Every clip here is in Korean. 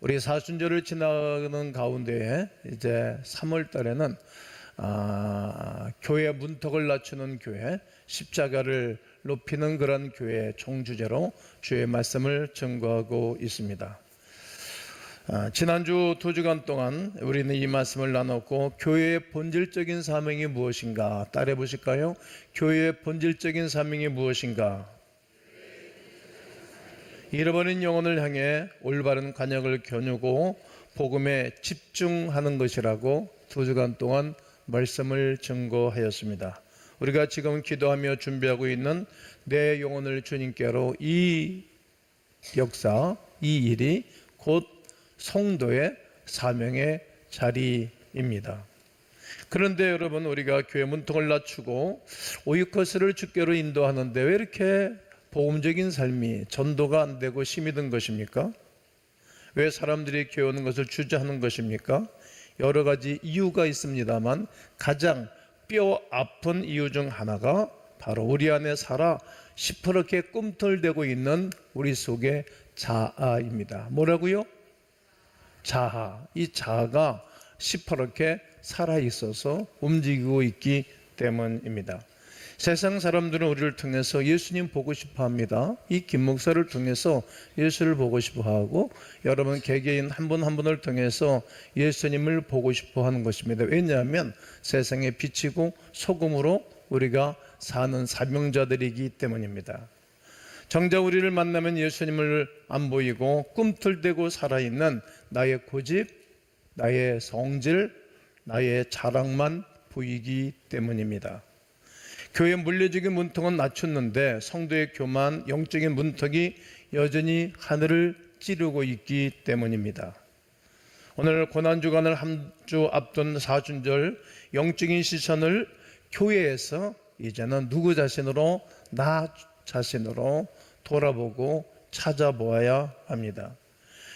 우리 사순절을 지나가는 가운데에 이제 3월 달에는 교회 문턱을 낮추는 교회, 십자가를 높이는 그런 교회 총주제로 주의 말씀을 증거하고 있습니다. 지난주 2주간 동안 우리는 이 말씀을 나눴고, 교회의 본질적인 사명이 무엇인가 따라해 보실까요? 교회의 본질적인 사명이 무엇인가? 잃어버린 영혼을 향해 올바른 관역을 겨누고 복음에 집중하는 것이라고 2주간 동안 말씀을 증거하였습니다. 우리가 지금 기도하며 준비하고 있는 내 영혼을 주님께로, 이 역사, 이 일이 곧 성도의 사명의 자리입니다. 그런데 여러분, 우리가 교회 문턱을 낮추고 오이커스를 주께로 인도하는데 왜 이렇게 복음적인 삶이 전도가 안 되고 힘이 든 것입니까? 왜 사람들이 교회 오는 것을 주저하는 것입니까? 여러 가지 이유가 있습니다만 가장 뼈 아픈 이유 중 하나가 바로 우리 안에 살아 시퍼렇게 꿈틀대고 있는 우리 속의 자아입니다. 뭐라고요? 자아. 이 자아가 시퍼렇게 살아있어서 움직이고 있기 때문입니다. 세상 사람들은 우리를 통해서 예수님 보고 싶어 합니다. 이 김 목사를 통해서 예수를 보고 싶어 하고, 여러분 개개인 한 분 한 분을 통해서 예수님을 보고 싶어 하는 것입니다. 왜냐하면 세상의 빛이고 소금으로 우리가 사는 사명자들이기 때문입니다. 정작 우리를 만나면 예수님을 안 보이고 꿈틀대고 살아있는 나의 고집, 나의 성질, 나의 자랑만 보이기 때문입니다. 교회 물리적인 문턱은 낮췄는데 성도의 교만, 영적인 문턱이 여전히 하늘을 찌르고 있기 때문입니다. 오늘 고난주간을 한 주 앞둔 사순절, 영적인 시선을 교회에서 이제는 누구 자신으로, 나 자신으로 돌아보고 찾아보아야 합니다.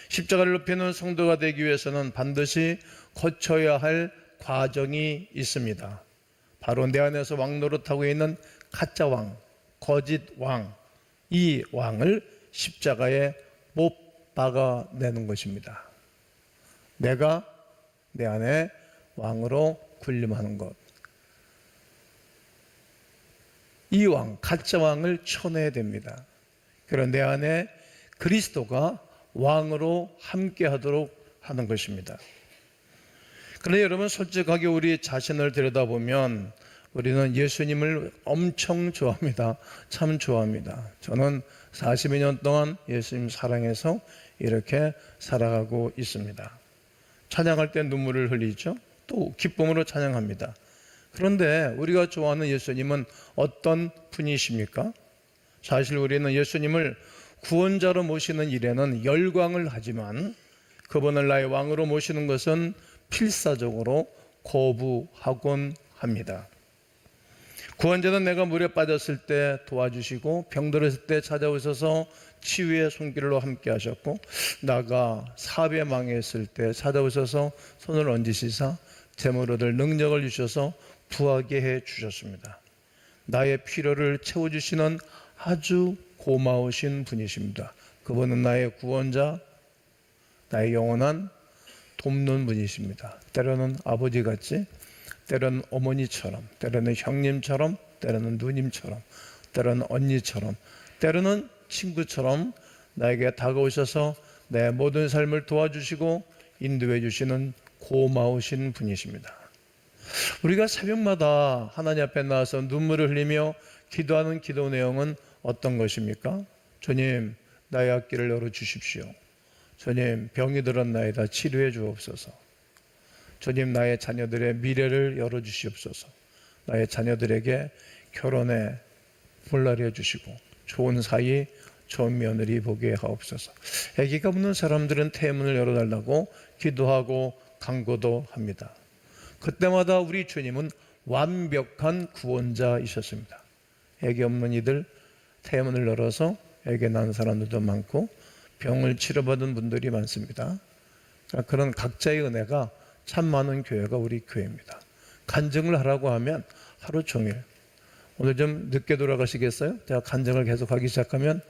십자가를 높이는 성도가 되기 위해서는 반드시 거쳐야 할 과정이 있습니다. 바로 내 안에서 왕 노릇하고 있는 가짜 왕, 거짓 왕, 이 왕을 십자가에 못 박아내는 것입니다. 내가 내 안에 왕으로 군림하는 것, 이 왕, 가짜 왕을 쳐내야 됩니다. 그런 내 안에 그리스도가 왕으로 함께하도록 하는 것입니다. 그런데 여러분, 솔직하게 우리 자신을 들여다보면 우리는 예수님을 엄청 좋아합니다. 참 좋아합니다. 저는 42년 동안 예수님 사랑해서 이렇게 살아가고 있습니다. 찬양할 때 눈물을 흘리죠. 또 기쁨으로 찬양합니다. 그런데 우리가 좋아하는 예수님은 어떤 분이십니까? 사실 우리는 예수님을 구원자로 모시는 일에는 열광을 하지만 그분을 나의 왕으로 모시는 것은 필사적으로 거부하곤 합니다. 구원자는 내가 물에 빠졌을 때 도와주시고, 병들었을 때 찾아오셔서 치유의 손길로 함께 하셨고, 나가 사업에 망했을 때 찾아오셔서 손을 얹으시사 재물 얻을 능력을 주셔서 부하게 해 주셨습니다. 나의 필요를 채워주시는 아주 고마우신 분이십니다. 그분은 나의 구원자, 나의 영원한 돕는 분이십니다. 때로는 아버지같이, 때로는 어머니처럼, 때로는 형님처럼, 때로는 누님처럼, 때로는 언니처럼, 때로는 친구처럼 나에게 다가오셔서 내 모든 삶을 도와주시고 인도해 주시는 고마우신 분이십니다. 우리가 새벽마다 하나님 앞에 나와서 눈물을 흘리며 기도하는 기도 내용은 어떤 것입니까? 주님, 나의 앞길을 열어주십시오. 주님, 병이 들었나이다 치료해 주옵소서. 주님, 나의 자녀들의 미래를 열어주시옵소서. 나의 자녀들에게 결혼에 불나려 주시고 좋은 사이, 좋은 며느리 보게 하옵소서. 아기가 없는 사람들은 태문을 열어달라고 기도하고 간구도 합니다. 그때마다 우리 주님은 완벽한 구원자이셨습니다. 아기 없는 이들 태문을 열어서 아기 낳은 사람들도 많고 병을 치료받은 분들이 많습니다. 그런 각자의 은혜가 참 많은 교회가 우리 교회입니다. 간증을 하라고 하면 하루 종일, 오늘 좀 늦게 돌아가시겠어요? 제가 간증을 계속 하기 시작하면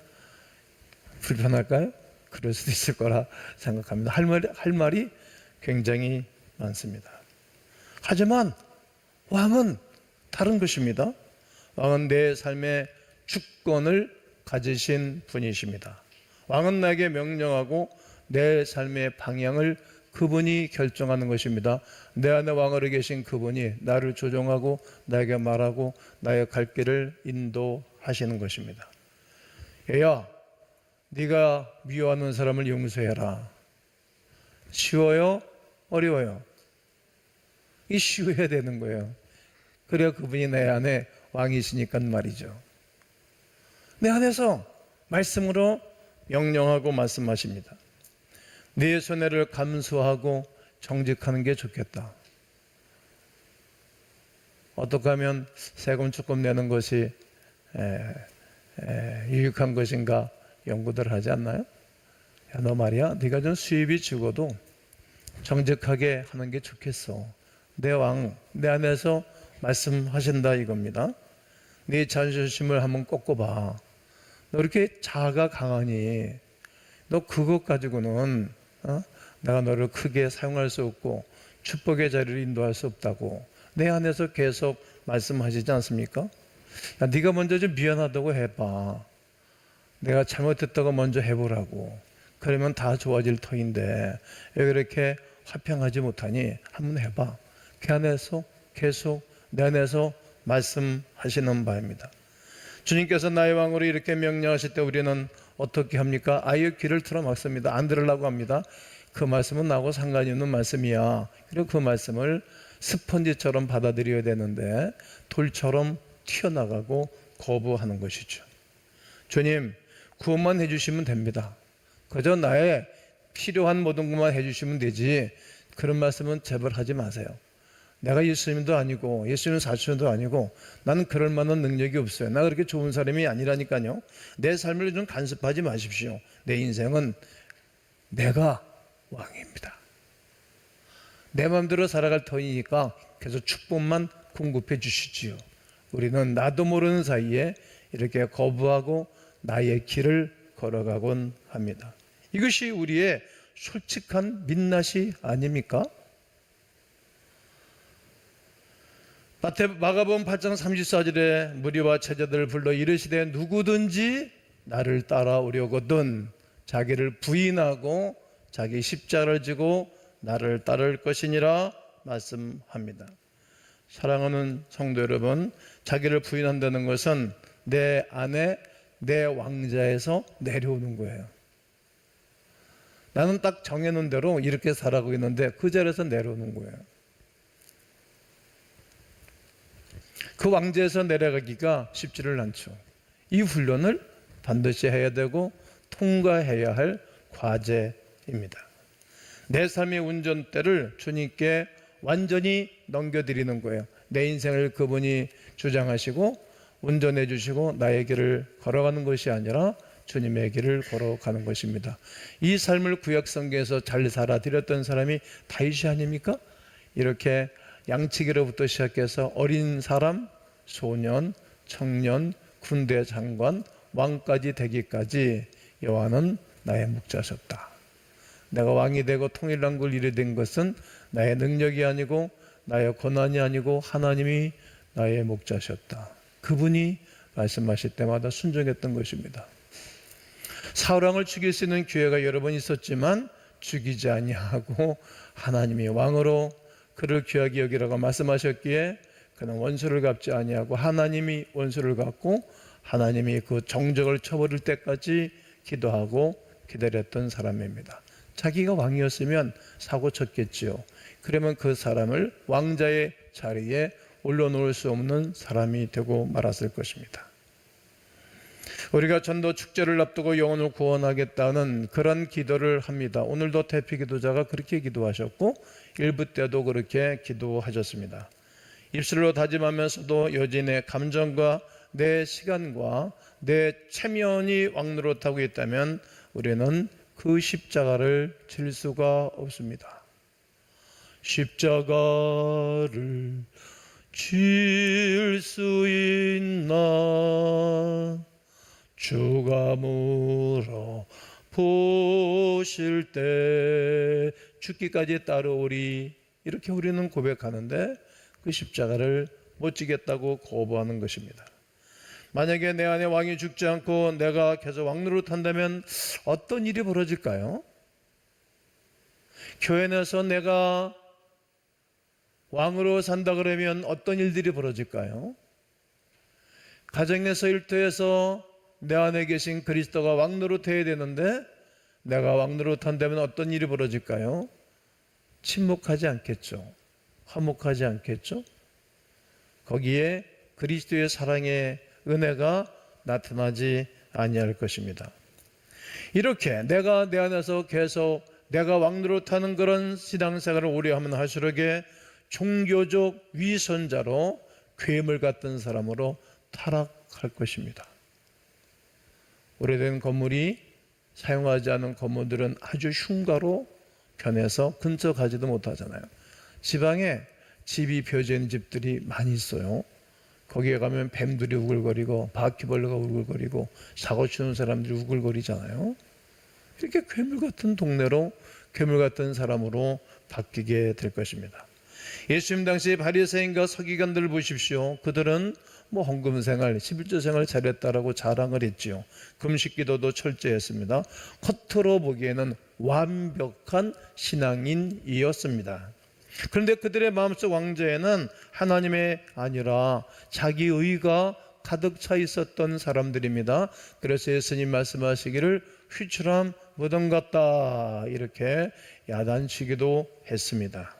불편할까요? 그럴 수도 있을 거라 생각합니다. 할 말이 굉장히 많습니다. 하지만 왕은 다른 것입니다. 왕은 내 삶의 주권을 가지신 분이십니다. 왕은 나에게 명령하고 내 삶의 방향을 그분이 결정하는 것입니다. 내 안에 왕으로 계신 그분이 나를 조종하고 나에게 말하고 나의 갈 길을 인도하시는 것입니다. 얘야, 네가 미워하는 사람을 용서해라. 쉬워요? 어려워요? 이 쉬워야 되는 거예요. 그래야 그분이 내 안에 왕이시니까 말이죠. 내 안에서 말씀으로 명령하고 말씀하십니다. 네 손해를 감수하고 정직하는 게 좋겠다. 어떻게 하면 세금 조금 내는 것이 유익한 것인가 연구들 하지 않나요? 야, 너 말이야, 네가 좀 수입이 적어도 정직하게 하는 게 좋겠어. 내 왕, 내 안에서 말씀하신다 이겁니다. 네 자존심을 한번 꺾어봐. 너 이렇게 자아가 강하니 너 그것 가지고는 내가 너를 크게 사용할 수 없고 축복의 자리를 인도할 수 없다고 내 안에서 계속 말씀하시지 않습니까? 야, 네가 먼저 좀 미안하다고 해봐. 내가 잘못했다고 먼저 해보라고. 그러면 다 좋아질 터인데 왜 그렇게 화평하지 못하니? 한번 해봐. 그 안에서 계속 내 안에서 말씀하시는 바입니다. 주님께서 나의 왕으로 이렇게 명령하실 때 우리는 어떻게 합니까? 아예 귀를 틀어 막습니다. 안 들으려고 합니다. 그 말씀은 나하고 상관이 없는 말씀이야. 그리고 그 말씀을 스펀지처럼 받아들여야 되는데 돌처럼 튀어나가고 거부하는 것이죠. 주님, 구원만 해주시면 됩니다. 그저 나의 필요한 모든 것만 해주시면 되지 그런 말씀은 제발 하지 마세요. 내가 예수님도 아니고 예수님 사촌도 아니고 나는 그럴 만한 능력이 없어요. 나 그렇게 좋은 사람이 아니라니까요. 내 삶을 좀 간섭하지 마십시오. 내 인생은 내가 왕입니다. 내 마음대로 살아갈 터이니까 계속 축복만 공급해 주시지요. 우리는 나도 모르는 사이에 이렇게 거부하고 나의 길을 걸어가곤 합니다. 이것이 우리의 솔직한 민낯이 아닙니까? 마가복음 8장 34절에 무리와 제자들을 불러 이르시되 누구든지 나를 따라오려거든 자기를 부인하고 자기 십자가를 지고 나를 따를 것이니라 말씀합니다. 사랑하는 성도 여러분, 자기를 부인한다는 것은 내 안에 내 왕자에서 내려오는 거예요. 나는 딱 정해놓은 대로 이렇게 살아가고 있는데 그 자리에서 내려오는 거예요. 그 왕좌에서 내려가기가 쉽지를 않죠. 이 훈련을 반드시 해야 되고 통과해야 할 과제입니다. 내 삶의 운전대를 주님께 완전히 넘겨드리는 거예요. 내 인생을 그분이 주장하시고 운전해 주시고 나의 길을 걸어가는 것이 아니라 주님의 길을 걸어가는 것입니다. 이 삶을 구약성경에서 잘 살아드렸던 사람이 다윗이 아닙니까? 이렇게 양치기로부터 시작해서 어린 사람, 소년, 청년, 군대 장관, 왕까지 되기까지 여호와는 나의 목자셨다. 내가 왕이 되고 통일왕국을 이루게 된 것은 나의 능력이 아니고 나의 권한이 아니고 하나님이 나의 목자셨다. 그분이 말씀하실 때마다 순종했던 것입니다. 사울왕을 죽일 수 있는 기회가 여러 번 있었지만 죽이지 아니하고 하나님이 왕으로 그를 귀하게 여기라고 말씀하셨기에 그는 원수를 갚지 아니하고 하나님이 원수를 갚고 하나님이 그 정적을 쳐버릴 때까지 기도하고 기다렸던 사람입니다. 자기가 왕이었으면 사고 쳤겠지요. 그러면 그 사람을 왕자의 자리에 올려놓을 수 없는 사람이 되고 말았을 것입니다. 우리가 전도 축제를 앞두고 영혼을 구원하겠다는 그런 기도를 합니다. 오늘도 대피 기도자가 그렇게 기도하셨고 일부 때도 그렇게 기도하셨습니다. 입술로 다짐하면서도 여진의 감정과 내 시간과 내 체면이 왕노릇하고 있다면 우리는 그 십자가를 질 수가 없습니다. 십자가를 질 수 있나 주가 물어 보실 때 죽기까지 따라오리. 이렇게 우리는 고백하는데 그 십자가를 못 지겠다고 거부하는 것입니다. 만약에 내 안에 왕이 죽지 않고 내가 계속 왕노릇한다면 어떤 일이 벌어질까요? 교회 내에서 내가 왕으로 산다 그러면 어떤 일들이 벌어질까요? 가정 내에서 일터에서 내 안에 계신 그리스도가 왕노릇해야 되는데 내가 왕노릇한다면 어떤 일이 벌어질까요? 침묵하지 않겠죠. 화목하지 않겠죠. 거기에 그리스도의 사랑의 은혜가 나타나지 아니할 것입니다. 이렇게 내가 내 안에서 계속 내가 왕노릇하는 그런 신앙생활을 오래 하면 할수록에 종교적 위선자로 괴물 같은 사람으로 타락할 것입니다. 오래된 건물이 사용하지 않은 건물들은 아주 흉가로 변해서 근처 가지도 못하잖아요. 지방에 집이 벼진 집들이 많이 있어요. 거기에 가면 뱀들이 우글거리고 바퀴벌레가 우글거리고 사고 치는 사람들이 우글거리잖아요. 이렇게 괴물 같은 동네로 괴물 같은 사람으로 바뀌게 될 것입니다. 예수님 당시 바리새인과 서기관들을 보십시오. 그들은 헌금 생활, 11조 생활을 잘했다라고 자랑을 했지요. 금식 기도도 철저했습니다. 겉으로 보기에는 완벽한 신앙인이었습니다. 그런데 그들의 마음속 왕좌에는 하나님의 아니라 자기 의가 가득 차 있었던 사람들입니다. 그래서 예수님 말씀하시기를 휘출한 무덤 같다 이렇게 야단치기도 했습니다.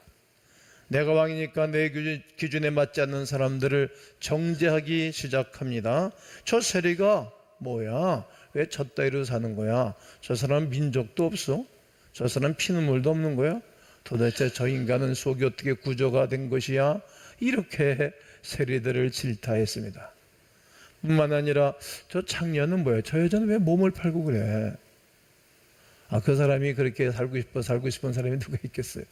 내가 왕이니까 내 기준에 맞지 않는 사람들을 정죄하기 시작합니다. 저 세리가 뭐야? 왜 저 따위로 사는 거야? 저 사람 민족도 없어? 저 사람 피눈물도 없는 거야? 도대체 저 인간은 속이 어떻게 구조가 된 것이야? 이렇게 세리들을 질타했습니다. 뿐만 아니라 저 창녀는 뭐야? 저 여자는 왜 몸을 팔고 그래? 그 사람이 그렇게 살고 싶은 사람이 누가 있겠어요?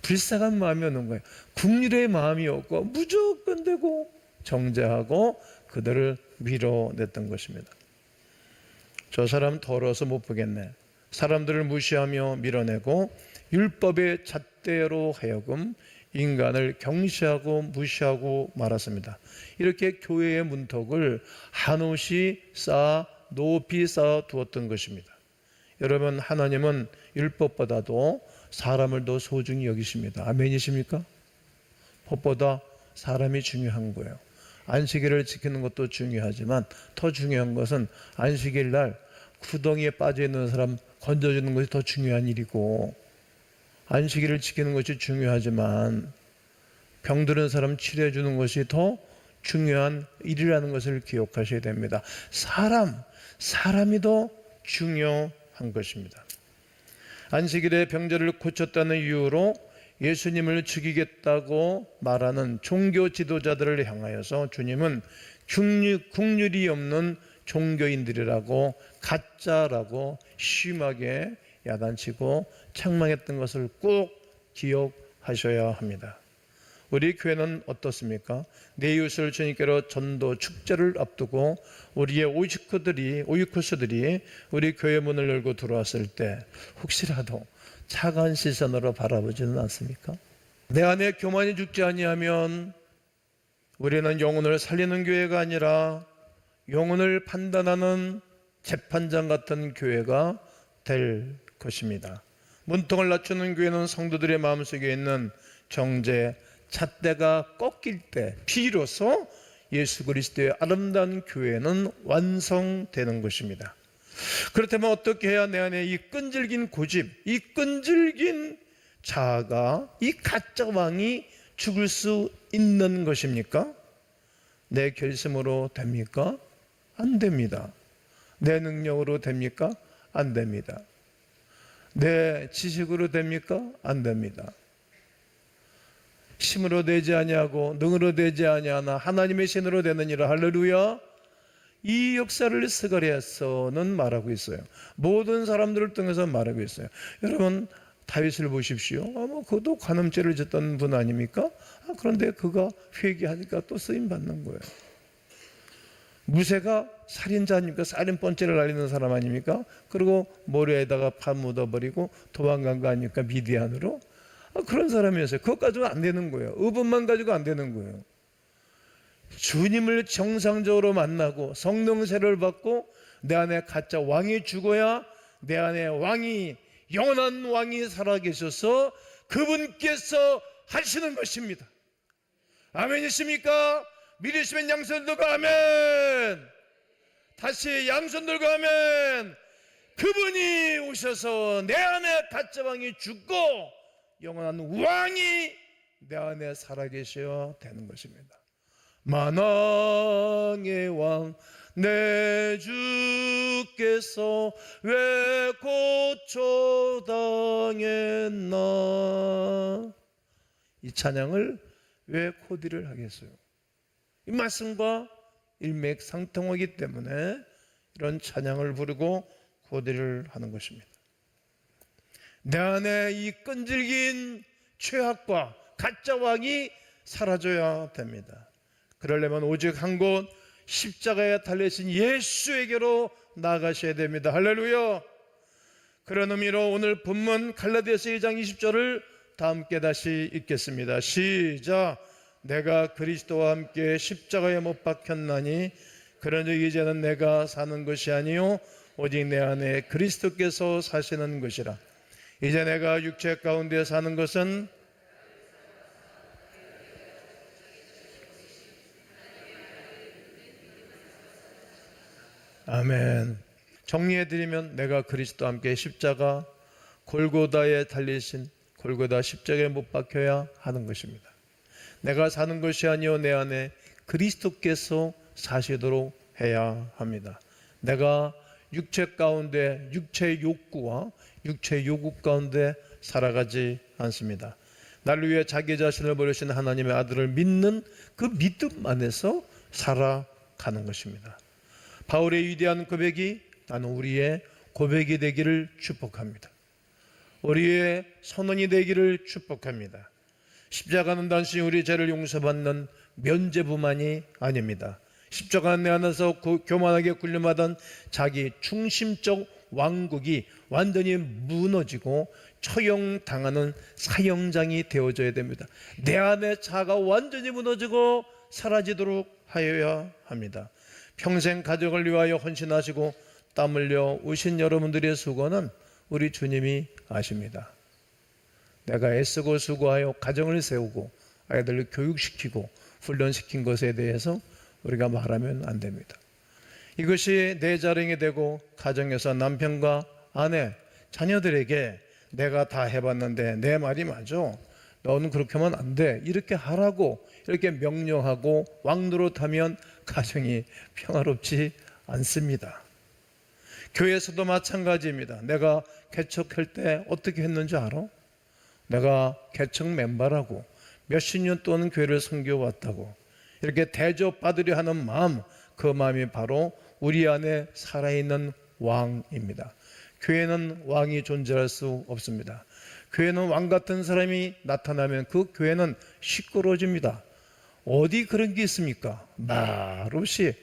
불쌍한 마음이 오는 거예요. 국률의 마음이 없고 무조건 되고 정죄하고 그들을 밀어냈던 것입니다. 저 사람 더러워서 못 보겠네. 사람들을 무시하며 밀어내고 율법의 잣대로 하여금 인간을 경시하고 무시하고 말았습니다. 이렇게 교회의 문턱을 한없이 높이 쌓아 두었던 것입니다. 여러분, 하나님은 율법보다도 사람을 더 소중히 여기십니다. 아멘이십니까? 법보다 사람이 중요한 거예요. 안식일을 지키는 것도 중요하지만 더 중요한 것은 안식일 날 구덩이에 빠져있는 사람 건져주는 것이 더 중요한 일이고, 안식일을 지키는 것이 중요하지만 병들은 사람 치료해주는 것이 더 중요한 일이라는 것을 기억하셔야 됩니다. 사람이 더 중요한 것입니다. 안식일에 병자를 고쳤다는 이유로 예수님을 죽이겠다고 말하는 종교 지도자들을 향하여서 주님은 국률이 없는 종교인들이라고 가짜라고 심하게 야단치고 책망했던 것을 꼭 기억하셔야 합니다. 우리 교회는 어떻습니까? 내 이웃을 주님께로 전도 축제를 앞두고 우리의 오이쿠스들이 우리 교회 문을 열고 들어왔을 때 혹시라도 차가운 시선으로 바라보지는 않습니까? 내 안에 교만이 죽지 아니하면 우리는 영혼을 살리는 교회가 아니라 영혼을 판단하는 재판장 같은 교회가 될 것입니다. 문턱을 낮추는 교회는 성도들의 마음속에 있는 정죄, 잣대가 꺾일 때 비로소 예수 그리스도의 아름다운 교회는 완성되는 것입니다. 그렇다면 어떻게 해야 내 안에 이 끈질긴 고집, 이 끈질긴 자아가, 이 가짜 왕이 죽을 수 있는 것입니까? 내 결심으로 됩니까? 안 됩니다. 내 능력으로 됩니까? 안 됩니다. 내 지식으로 됩니까? 안 됩니다. 힘으로 되지 아니하고 능으로 되지 아니하나 하나님의 신으로 되느니라. 할렐루야. 이 역사를 스가랴서는 말하고 있어요. 모든 사람들을 통해서 말하고 있어요. 여러분, 다윗을 보십시오. 그도 간음죄를 짓던 분 아닙니까? 그런데 그가 회개하니까 또 쓰임 받는 거예요. 무새가 살인자입니까? 살인 번째를 날리는 사람 아닙니까? 그리고 모래에다가 파 묻어버리고 도망간 거 아닙니까? 미디안으로. 그런 사람이었어요. 그것 가지고 안 되는 거예요. 의분만 가지고 안 되는 거예요. 주님을 정상적으로 만나고 성령 세례를 받고 내 안에 가짜 왕이 죽어야 내 안에 왕이, 영원한 왕이 살아계셔서 그분께서 하시는 것입니다. 아멘이십니까? 믿으시면 양손 들고 아멘. 다시 양손 들고 아멘. 그분이 오셔서 내 안에 가짜 왕이 죽고 영원한 왕이 내 안에 살아계셔야 되는 것입니다. 만왕의 왕 내 주께서 왜 고초당했나. 이 찬양을 왜 코디를 하겠어요? 이 말씀과 일맥상통하기 때문에 이런 찬양을 부르고 코디를 하는 것입니다. 내 안에 이 끈질긴 죄악과 가짜 왕이 사라져야 됩니다. 그러려면 오직 한 곳 십자가에 달리신 예수에게로 나아가셔야 됩니다. 할렐루야. 그런 의미로 오늘 본문 갈라디아서 2장 20절을 다 함께 다시 읽겠습니다. 시작. 내가 그리스도와 함께 십자가에 못 박혔나니 그러니 이제는 내가 사는 것이 아니요 오직 내 안에 그리스도께서 사시는 것이라. 이제 내가 육체 가운데 사는 것은 아멘. 정리해드리면 내가 그리스도와 함께 십자가 골고다에 달리신 골고다 십자가에 못 박혀야 하는 것입니다. 내가 사는 것이 아니요 내 안에 그리스도께서 사시도록 해야 합니다. 내가 육체 가운데 육체의 욕구와 육체의 요구 가운데 살아가지 않습니다. 나를 위해 자기 자신을 버리신 하나님의 아들을 믿는 그 믿음 안에서 살아가는 것입니다. 바울의 위대한 고백이 나는 우리의 고백이 되기를 축복합니다. 우리의 선언이 되기를 축복합니다. 십자가는 단순히 우리 죄를 용서받는 면죄부만이 아닙니다. 십자가 내 안에서 교만하게 군림하던 자기 중심적 왕국이 완전히 무너지고 처형당하는 사형장이 되어져야 됩니다. 내 안에 자아가 완전히 무너지고 사라지도록 하여야 합니다. 평생 가족을 위하여 헌신하시고 땀 흘려 우신 여러분들의 수고는 우리 주님이 아십니다. 내가 애쓰고 수고하여 가정을 세우고 아이들을 교육시키고 훈련시킨 것에 대해서 우리가 말하면 안 됩니다. 이것이 내 자랑이 되고 가정에서 남편과 아내, 자녀들에게 내가 다 해봤는데 내 말이 맞아, 너는 그렇게 하면 안 돼, 이렇게 하라고 이렇게 명령하고 왕노릇하면 가정이 평화롭지 않습니다. 교회에서도 마찬가지입니다. 내가 개척할 때 어떻게 했는지 알아? 내가 개척 멤버라고 몇십 년 동안 교회를 섬겨왔다고 이렇게 대접받으려 하는 마음, 그 마음이 바로 우리 안에 살아있는 왕입니다. 교회는 왕이 존재할 수 없습니다. 교회는 왕 같은 사람이 나타나면 그 교회는 시끄러워집니다. 어디 그런 게 있습니까? 말없이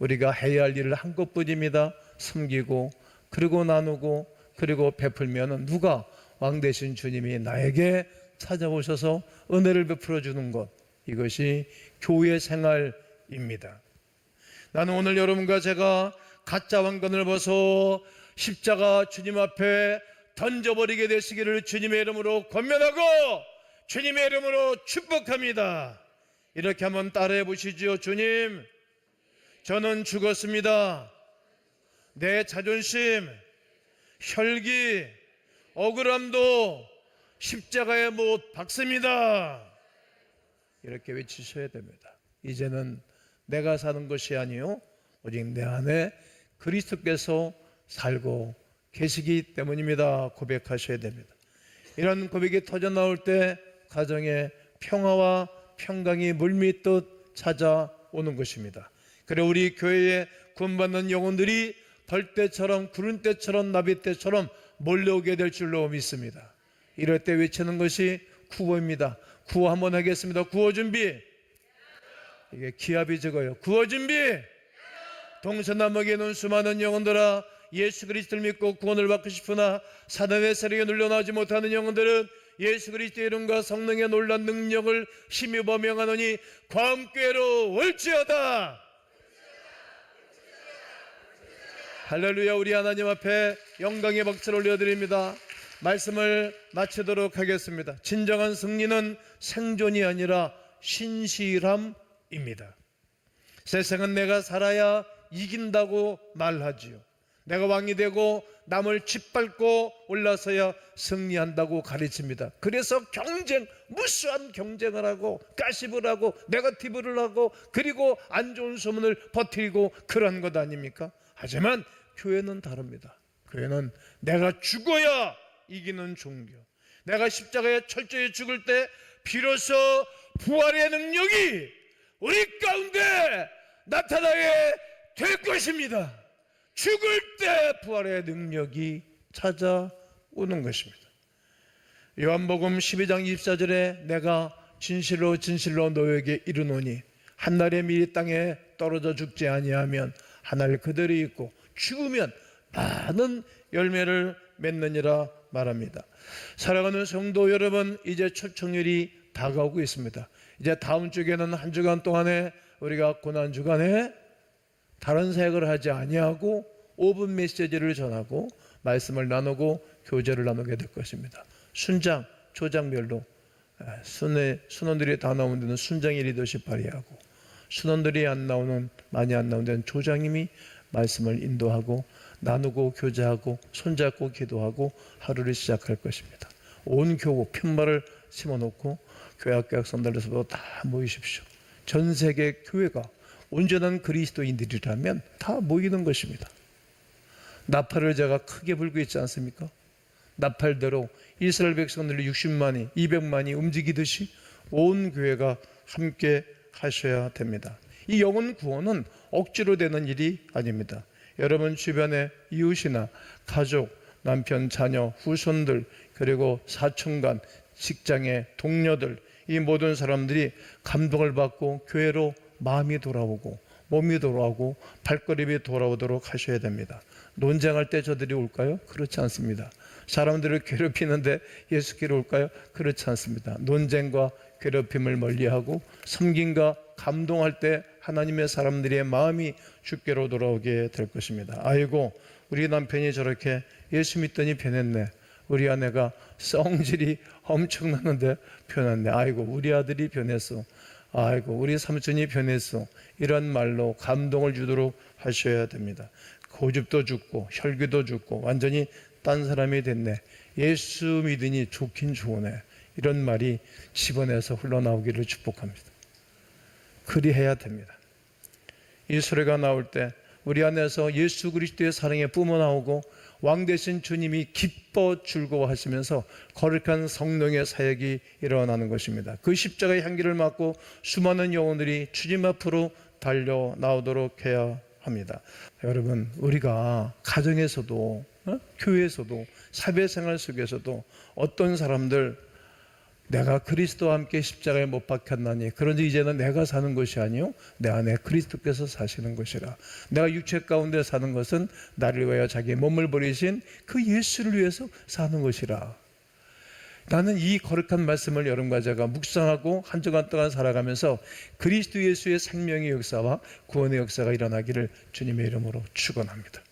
우리가 해야 할 일을 한 것뿐입니다. 섬기고 그리고 나누고 그리고 베풀면 누가 왕 되신 주님이 나에게 찾아오셔서 은혜를 베풀어 주는 것, 이것이 교회 생활입니다. 나는 오늘 여러분과 제가 가짜 왕관을 벗어 십자가 주님 앞에 던져버리게 되시기를 주님의 이름으로 권면하고 주님의 이름으로 축복합니다. 이렇게 한번 따라해 보시죠. 주님, 저는 죽었습니다. 내 자존심, 혈기, 억울함도 십자가에 못 박습니다. 이렇게 외치셔야 됩니다. 이제는 내가 사는 것이 아니요 오직 내 안에 그리스도께서 살고 계시기 때문입니다. 고백하셔야 됩니다. 이런 고백이 터져 나올 때 가정에 평화와 평강이 물밀듯 찾아오는 것입니다. 그래 우리 교회에 구원받는 영혼들이 벌떼처럼 구름 떼처럼 나비 떼처럼 몰려오게 될 줄로 믿습니다. 이럴 때 외치는 것이 구호입니다. 구호 한번 하겠습니다. 구호 준비. 이게 기합이 적어요. 구호 준비. 동서남북에 있는 수많은 영혼들아, 예수 그리스도를 믿고 구원을 받고 싶으나 사단의 세력에 눌려나오지 못하는 영혼들은 예수 그리스도의 이름과 성령의 놀란 능력을 힘입어 명하노니 광교회로 올지어다. 할렐루야. 우리 하나님 앞에 영광의 박수를 올려드립니다. 말씀을 마치도록 하겠습니다. 진정한 승리는 생존이 아니라 신실함입니다. 세상은 내가 살아야 이긴다고 말하지요. 내가 왕이 되고 남을 짓밟고 올라서야 승리한다고 가르칩니다. 그래서 무수한 경쟁을 하고 가십을 하고 네거티브를 하고 그리고 안 좋은 소문을 퍼뜨리고 그런 것 아닙니까? 하지만 교회는 다릅니다. 교회는 내가 죽어야 이기는 종교, 내가 십자가에 철저히 죽을 때 비로소 부활의 능력이 우리 가운데 나타나게 될 것입니다. 죽을 때 부활의 능력이 찾아오는 것입니다. 요한복음 12장 24절에 내가 진실로 진실로 너에게 이르노니 한날에 미리 땅에 떨어져 죽지 아니하면 하늘 그대로 있고 죽으면 많은 열매를 맺느니라 말합니다. 사랑하는 성도 여러분, 이제 초청일이 다가오고 있습니다. 이제 다음 주에는 한 주간 동안에 우리가 고난 주간에 다른 사역을 하지 아니하고 5분 메시지를 전하고 말씀을 나누고 교제를 나누게 될 것입니다. 순장, 조장별로 순원들이 다 나오는 데는 순장이 리더십 발휘하고 순원들이 많이 안 나오는 데는 조장님이 말씀을 인도하고 나누고 교제하고 손잡고 기도하고 하루를 시작할 것입니다. 온 교구 편말을 심어놓고 교회 학교 학생들에서도 다 모이십시오. 전 세계 교회가 온전한 그리스도인들이라면 다 모이는 것입니다. 나팔을 제가 크게 불고 있지 않습니까? 나팔대로 이스라엘 백성들이 60만이 200만이 움직이듯이 온 교회가 함께 하셔야 됩니다. 이 영혼 구원은 억지로 되는 일이 아닙니다. 여러분 주변의 이웃이나 가족, 남편, 자녀, 후손들, 그리고 사촌간, 직장의 동료들, 이 모든 사람들이 감동을 받고 교회로 마음이 돌아오고 몸이 돌아오고 발걸음이 돌아오도록 하셔야 됩니다. 논쟁할 때 저들이 올까요? 그렇지 않습니다. 사람들을 괴롭히는데 예수께로 올까요? 그렇지 않습니다. 논쟁과 괴롭힘을 멀리하고 섬김과 감동할 때 하나님의 사람들의 마음이 주께로 돌아오게 될 것입니다. 아이고, 우리 남편이 저렇게 예수 믿더니 변했네. 우리 아내가 성질이 엄청나는데 변했네. 아이고, 우리 아들이 변했어. 아이고, 우리 삼촌이 변했어. 이런 말로 감동을 주도록 하셔야 됩니다. 고집도 죽고 혈기도 죽고 완전히 딴 사람이 됐네. 예수 믿으니 좋긴 좋으네. 이런 말이 집안에서 흘러나오기를 축복합니다. 그리해야 됩니다. 이 소리가 나올 때 우리 안에서 예수 그리스도의 사랑이 뿜어나오고 왕 되신 주님이 기뻐 즐거워하시면서 거룩한 성령의 사역이 일어나는 것입니다. 그 십자가의 향기를 맡고 수많은 영혼들이 주님 앞으로 달려 나오도록 해야 합니다. 여러분, 우리가 가정에서도 교회에서도 사회생활 속에서도 어떤 사람들 내가 그리스도와 함께 십자가에 못 박혔나니 그런지 이제는 내가 사는 것이 아니요 내 안에 그리스도께서 사시는 것이라. 내가 육체 가운데 사는 것은 나를 위하여 자기의 몸을 버리신 그 예수를 위해서 사는 것이라. 나는 이 거룩한 말씀을 여러분과 제가 묵상하고 한 주간 동안 살아가면서 그리스도 예수의 생명의 역사와 구원의 역사가 일어나기를 주님의 이름으로 축원합니다.